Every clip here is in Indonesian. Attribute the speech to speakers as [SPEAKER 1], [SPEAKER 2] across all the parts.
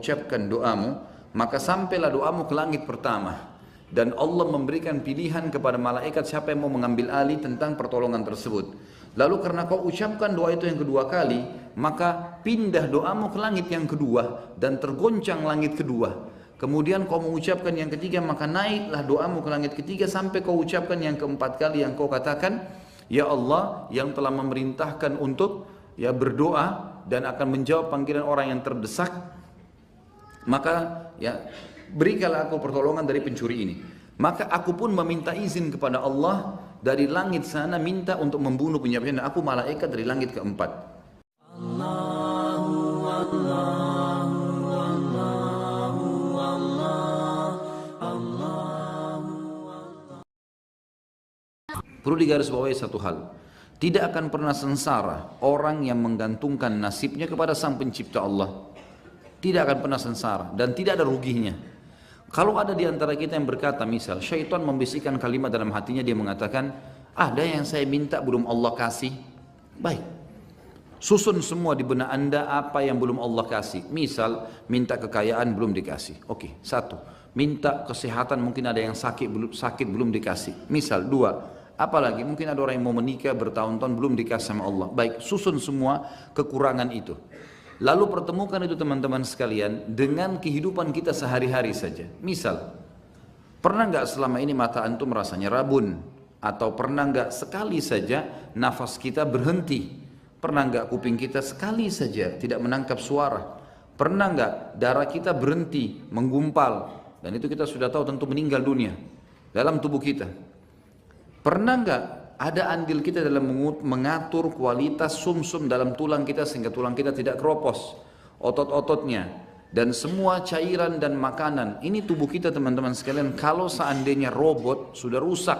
[SPEAKER 1] ucapkan doamu, maka sampailah doamu ke langit pertama. Dan Allah memberikan pilihan kepada malaikat siapa yang mau mengambil alih tentang pertolongan tersebut. Lalu karena kau ucapkan doa itu yang kedua kali, maka pindah doamu ke langit yang kedua dan tergoncang langit kedua. Kemudian kau mengucapkan yang ketiga, maka naiklah doamu ke langit ketiga sampai kau ucapkan yang keempat kali yang kau katakan, ya Allah yang telah memerintahkan untuk ya berdoa dan akan menjawab panggilan orang yang terdesak, maka ya berikanlah aku pertolongan dari pencuri ini. Maka aku pun meminta izin kepada Allah dari langit sana, minta untuk membunuh penyebabnya, dan aku malaikat dari langit keempat. Perlu digarisbawahi satu hal, tidak akan pernah sengsara orang yang menggantungkan nasibnya kepada Sang Pencipta Allah. Tidak akan pernah sengsara dan tidak ada ruginya. Kalau ada di antara kita yang berkata, misal syaitan membisikkan kalimat dalam hatinya, dia mengatakan, ada yang saya minta belum Allah kasih. Baik, susun semua di benak anda apa yang belum Allah kasih. Misal minta kekayaan belum dikasih. Oke, satu. Minta kesehatan, mungkin ada yang sakit belum dikasih. Misal dua. Apalagi mungkin ada orang yang mau menikah bertahun-tahun belum dikasih sama Allah. Baik, susun semua kekurangan itu. Lalu pertemukan itu teman-teman sekalian dengan kehidupan kita sehari-hari saja. Misal, pernah nggak selama ini mata antum rasanya rabun? Atau pernah nggak sekali saja nafas kita berhenti? Pernah nggak kuping kita sekali saja tidak menangkap suara? Pernah nggak darah kita berhenti menggumpal? Dan itu kita sudah tahu tentu meninggal dunia dalam tubuh kita. Pernah nggak ada andil kita dalam mengatur kualitas sumsum dalam tulang kita sehingga tulang kita tidak keropos, otot-ototnya dan semua cairan dan makanan. Ini tubuh kita teman-teman sekalian, kalau seandainya robot sudah rusak.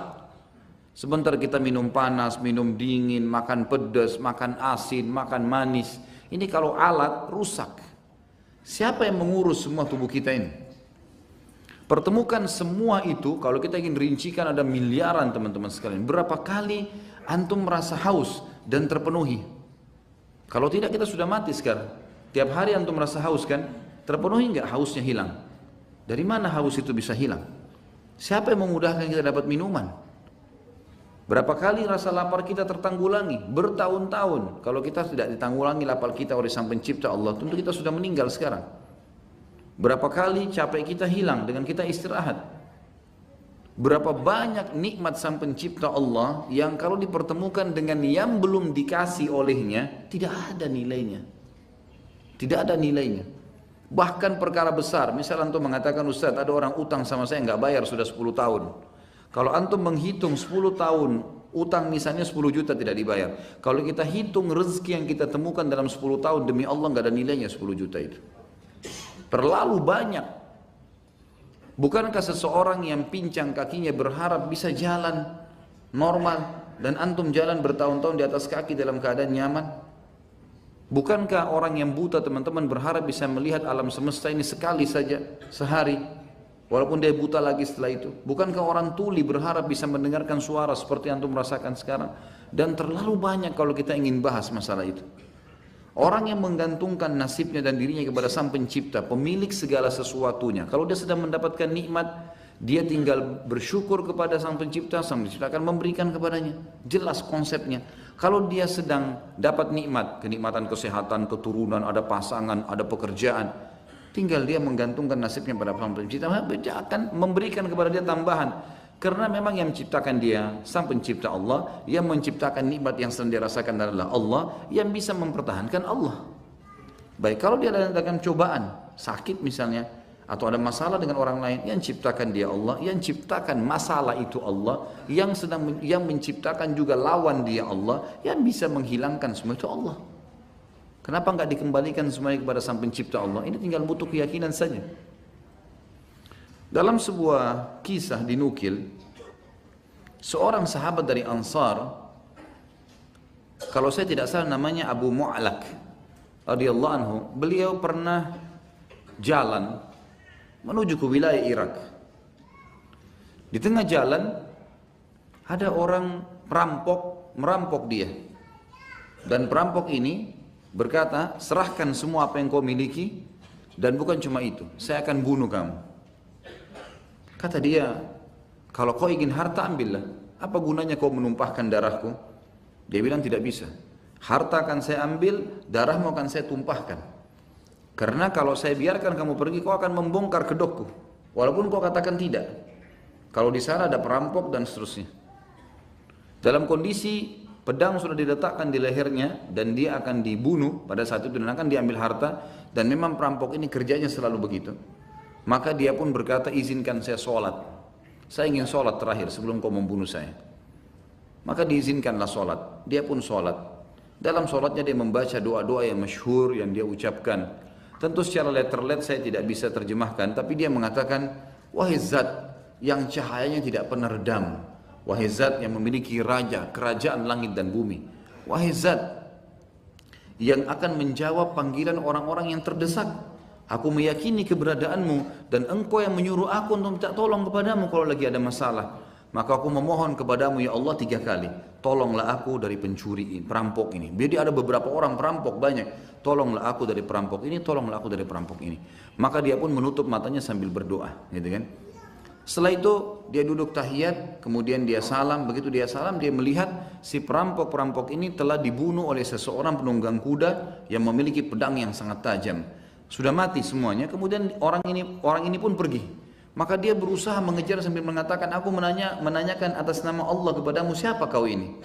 [SPEAKER 1] Sebentar kita minum panas, minum dingin, makan pedas, makan asin, makan manis. Ini kalau alat rusak. Siapa yang mengurus semua tubuh kita ini? Pertemukan semua itu, kalau kita ingin rincikan ada miliaran teman-teman sekalian. Berapa kali antum merasa haus dan terpenuhi? Kalau tidak kita sudah mati sekarang. Tiap hari antum merasa haus kan? Terpenuhi enggak hausnya hilang? Dari mana haus itu bisa hilang? Siapa yang memudahkan kita dapat minuman? Berapa kali rasa lapar kita tertanggulangi? Bertahun-tahun. Kalau kita tidak ditanggulangi lapar kita oleh Sang Pencipta Allah, tentu kita sudah meninggal sekarang. Berapa kali capek kita hilang dengan kita istirahat. Berapa banyak nikmat Sang Pencipta Allah yang kalau dipertemukan dengan yang belum dikasih olehnya, tidak ada nilainya. Tidak ada nilainya. Bahkan perkara besar, misal antum mengatakan, Ustaz ada orang utang sama saya nggak bayar sudah 10 tahun. Kalau antum menghitung 10 tahun utang misalnya 10 juta tidak dibayar. Kalau kita hitung rezeki yang kita temukan dalam 10 tahun, demi Allah nggak ada nilainya 10 juta itu. Terlalu banyak. Bukankah seseorang yang pincang kakinya berharap bisa jalan normal dan antum jalan bertahun-tahun di atas kaki dalam keadaan nyaman? Bukankah orang yang buta teman-teman berharap bisa melihat alam semesta ini sekali saja sehari walaupun dia buta lagi setelah itu? Bukankah orang tuli berharap bisa mendengarkan suara seperti antum merasakan sekarang? Dan terlalu banyak kalau kita ingin bahas masalah itu. Orang yang menggantungkan nasibnya dan dirinya kepada Sang Pencipta, pemilik segala sesuatunya. Kalau dia sedang mendapatkan nikmat, dia tinggal bersyukur kepada Sang Pencipta akan memberikan kepadanya. Jelas konsepnya. Kalau dia sedang dapat nikmat, kenikmatan kesehatan, keturunan, ada pasangan, ada pekerjaan, tinggal dia menggantungkan nasibnya pada Sang Pencipta, dia akan memberikan kepada dia tambahan. Karena memang yang menciptakan dia, Sang Pencipta Allah, yang menciptakan nikmat yang sedang dirasakan adalah Allah, yang bisa mempertahankan Allah. Baik, kalau dia datangkan cobaan, sakit misalnya, atau ada masalah dengan orang lain, yang ciptakan dia Allah, yang ciptakan masalah itu Allah, yang menciptakan juga lawan dia Allah, yang bisa menghilangkan semua itu Allah. Kenapa enggak dikembalikan semuanya kepada Sang Pencipta Allah? Ini tinggal butuh keyakinan saja. Dalam sebuah kisah dinukil, seorang sahabat dari Ansar, kalau saya tidak salah namanya Abu Mu'alak radhiyallahu anhu, beliau pernah jalan menuju ke wilayah Irak. Di tengah jalan ada orang merampok dia. Dan perampok ini berkata, serahkan semua apa yang kau miliki Dan bukan cuma itu, saya akan bunuh kamu. Kata dia, kalau kau ingin harta ambillah, apa gunanya kau menumpahkan darahku? Dia bilang tidak bisa. Harta akan saya ambil, darahmu akan saya tumpahkan. Karena kalau saya biarkan kamu pergi, kau akan membongkar kedokku. Walaupun kau katakan tidak. Kalau di sana ada perampok dan seterusnya. Dalam kondisi pedang sudah diletakkan di lehernya dan dia akan dibunuh pada saat itu dan akan diambil harta, dan memang perampok ini kerjanya selalu begitu. Maka dia pun berkata, izinkan saya sholat. Saya ingin sholat terakhir sebelum kau membunuh saya. Maka diizinkanlah sholat. Dia pun sholat. Dalam sholatnya dia membaca doa-doa yang masyhur yang dia ucapkan. Tentu secara letter-let saya tidak bisa terjemahkan, tapi dia mengatakan, wahai zat yang cahayanya tidak pernah redam. Wahai zat yang memiliki raja, kerajaan langit dan bumi. Wahai zat yang akan menjawab panggilan orang-orang yang terdesak. Aku meyakini keberadaanmu dan engkau yang menyuruh aku untuk minta tolong kepadamu kalau lagi ada masalah. Maka aku memohon kepadamu ya Allah 3 kali. Tolonglah aku dari pencuri ini, perampok ini. Jadi ada beberapa orang perampok banyak. Tolonglah aku dari perampok ini, tolonglah aku dari perampok ini. Maka dia pun menutup matanya sambil berdoa, gitu kan. Setelah itu dia duduk tahiyat, kemudian dia salam. Begitu dia salam, dia melihat si perampok-perampok ini telah dibunuh oleh seseorang penunggang kuda yang memiliki pedang yang sangat tajam. Sudah mati semuanya. Kemudian orang ini pun pergi. Maka dia berusaha mengejar sambil mengatakan, aku menanyakan atas nama Allah kepadamu, siapa kau ini?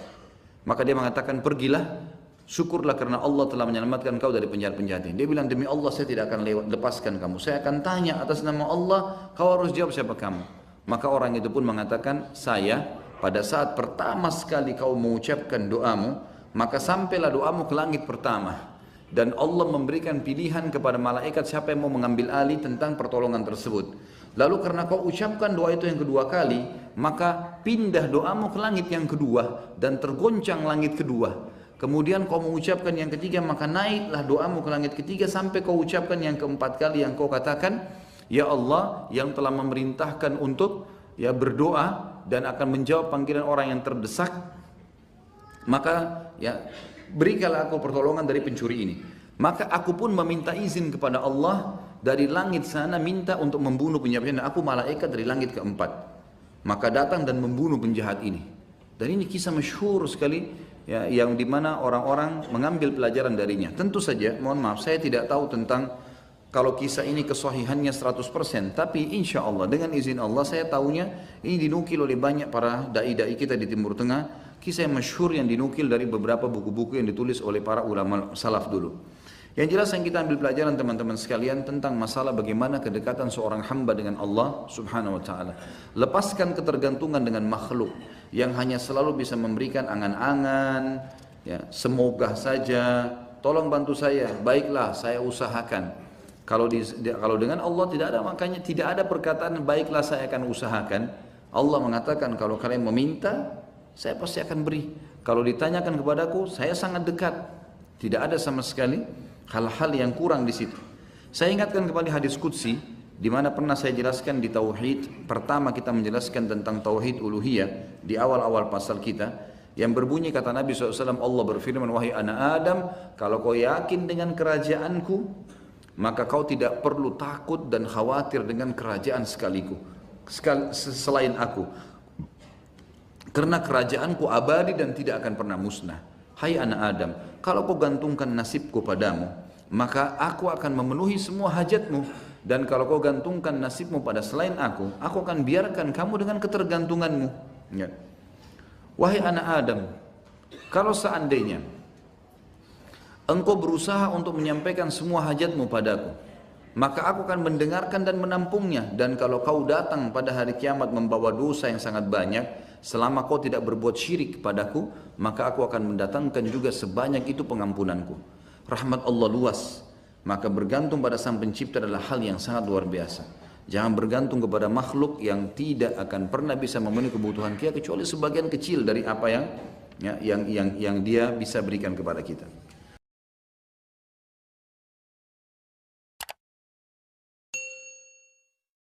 [SPEAKER 1] Maka dia mengatakan, pergilah, syukurlah karena Allah telah menyelamatkan kau dari penjahat-penjahat ini. Dia bilang, demi Allah saya tidak akan lepaskan kamu. Saya akan tanya atas nama Allah, kau harus jawab siapa kamu. Maka orang itu pun mengatakan, saya pada saat pertama sekali kau mengucapkan doamu, maka sampailah doamu ke langit pertama. Dan Allah memberikan pilihan kepada malaikat siapa yang mau mengambil alih tentang pertolongan tersebut. Lalu karena kau ucapkan doa itu yang kedua kali, maka pindah doamu ke langit yang kedua dan tergoncang langit kedua. Kemudian kau mengucapkan yang ketiga, maka naiklah doamu ke langit ketiga sampai kau ucapkan yang keempat kali yang kau katakan, ya Allah yang telah memerintahkan untuk ya berdoa dan akan menjawab panggilan orang yang terdesak, maka ya berikanlah aku pertolongan dari pencuri ini. Maka aku pun meminta izin kepada Allah dari langit sana, minta untuk membunuh penjahat ini. Aku malaikat dari langit keempat. Maka datang dan membunuh penjahat ini. Dan ini kisah masyhur sekali ya, yang dimana orang-orang mengambil pelajaran darinya. Tentu saja, mohon maaf, saya tidak tahu tentang kalau kisah ini kesahihannya 100%. Tapi insya Allah dengan izin Allah saya tahunya ini dinukil oleh banyak para dai-dai kita di Timur Tengah. Kisah yang masyhur yang dinukil dari beberapa buku-buku yang ditulis oleh para ulama salaf dulu. Yang jelas yang kita ambil pelajaran teman-teman sekalian tentang masalah bagaimana kedekatan seorang hamba dengan Allah subhanahu wa ta'ala. Lepaskan ketergantungan dengan makhluk yang hanya selalu bisa memberikan angan-angan, ya, semoga saja, tolong bantu saya, baiklah saya usahakan. Kalau dengan Allah tidak ada, makanya tidak ada perkataan baiklah saya akan usahakan. Allah mengatakan kalau kalian meminta, saya pasti akan beri. Kalau ditanyakan kepadaku, saya sangat dekat. Tidak ada sama sekali hal-hal yang kurang di situ. Saya ingatkan kembali hadis qudsi di mana pernah saya jelaskan di tauhid. Pertama kita menjelaskan tentang tauhid uluhiyah di awal-awal pasal kita yang berbunyi kata Nabi SAW, Allah berfirman, wahai anak Adam, kalau kau yakin dengan kerajaanku, maka kau tidak perlu takut dan khawatir dengan kerajaan selain aku. Karena kerajaanku abadi dan tidak akan pernah musnah. Hai anak Adam, kalau kau gantungkan nasibku padamu, maka aku akan memenuhi semua hajatmu. Dan kalau kau gantungkan nasibmu pada selain aku akan biarkan kamu dengan ketergantunganmu. Ya. Wahai anak Adam, kalau seandainya engkau berusaha untuk menyampaikan semua hajatmu padaku, maka aku akan mendengarkan dan menampungnya. Dan kalau kau datang pada hari kiamat membawa dosa yang sangat banyak, selama kau tidak berbuat syirik kepadaku, maka aku akan mendatangkan juga sebanyak itu pengampunanku. Rahmat Allah luas, maka bergantung pada Sang Pencipta adalah hal yang sangat luar biasa. Jangan bergantung kepada makhluk yang tidak akan pernah bisa memenuhi kebutuhan kita kecuali sebagian kecil dari apa yang dia bisa berikan kepada kita.